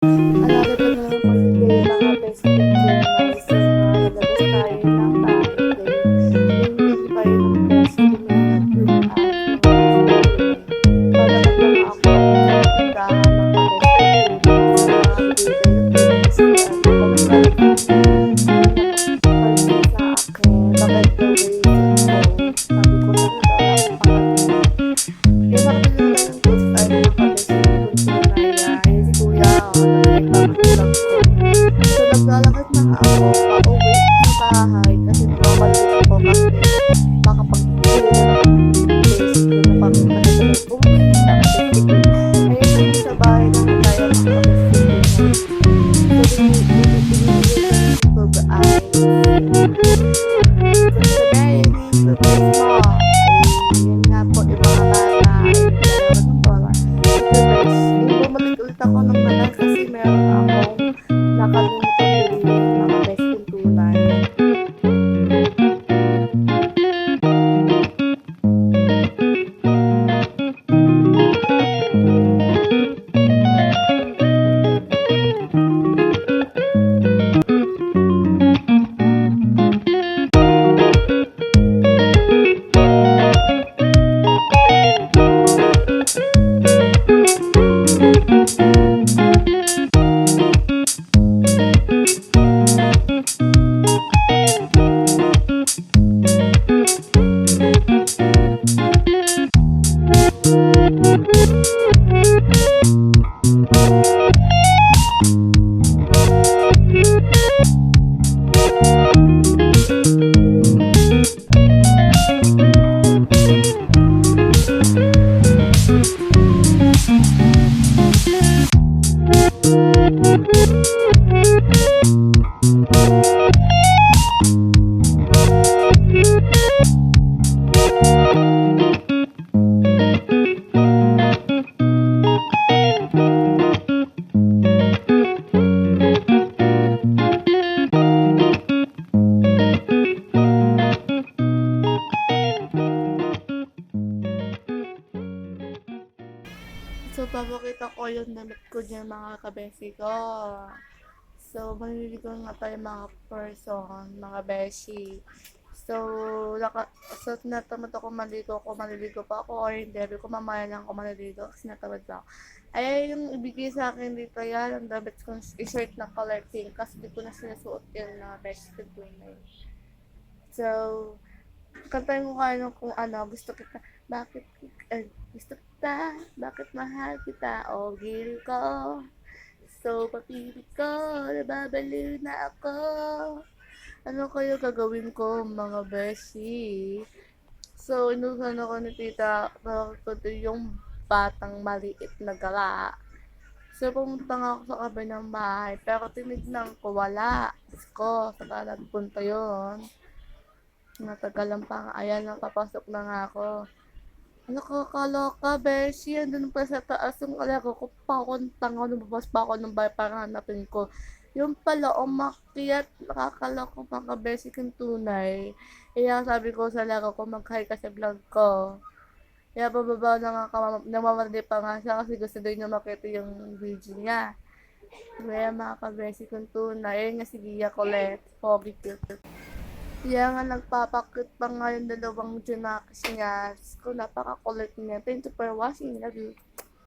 Alala ko naman po hindi mga best friend Gemini. So, lalabas tayo ng bahay. Then, yung kayo ng best friend na group out mga best friend Gemini. Palakad lang ako ng tindahan ng best friend Gemini. So, bibigay ng goodies ko at pagkalit yung nakapansin sa akin. Bakit daw reason ko? Sabi ko, ano daw ako pangalan. Yung nakabili na ng goods ay nakabest friend ko tunay ay si kuya naglalakad ko. So naglalakad na ako pauwi sa bahay kasi nagmamadali ako kasi makapag-uwi na naman basic ko na kami kasi nag-uwi na basic ko. Ayun naman sa bahay na tayo mga basic ko na. So binibigyan ko ng food ay good today, surprise mo. Ayun nga po yung mga bata ay naglalakad ng bola. Bumalik ulit ako ng balat kasi meron akong nakalimutan bilhin mga best friend tunay. So, papakita ko yung damit ko dyan mga kabesi ko. So, maliligo nga tayo mga person, mga beshi. So, so tinatamad ako maliligo pa ako or hindi. Sabi ko mamaya lang ako maliligo kasi natamad pa ako. Ay, yung ibigay sa akin dito yan, ang damit kong shirt na color pink kasi di ko na sinusuot yun na best friend ko na yun. So, kantayin ko kayo kung ano, gusto kita, bakit, gusto kita, bakit mahal kita, o gil ko. So, papili ko, nababaliw na ako. Ano kayo gagawin ko, mga beshi? So, inusan ako ni tita, bakit yung batang maliit na gala. So, pumunta nga ako sa kabilang bahay, pero tinignan ko, wala. Diyos ko, saka nagpunta yun. Natagalan pa nga, ayan, napapasok na nga ako. Nakakaloka, beshi. Andun pa sa taas yung alaga ko pa akong tanga. Lumabas pa ako ng bahay para hanapin ko. Yung pala, umakyat. Nakakaloka mga beshi kong tunay. Kaya sabi ko sa alaga ko, mag-hi ka sa vlog ko. Kaya bababa na nga namamadali pa nga siya kasi gusto din niya makita yung video niya. Kaya mga kabeshi kong tunay. Ayun nga si Gia Colette. Pogi cute. Kaya nga nagpapakit pa nga yung dalawang Junakis niya. Kung napakakulit niya. Thank you for watching. Love you.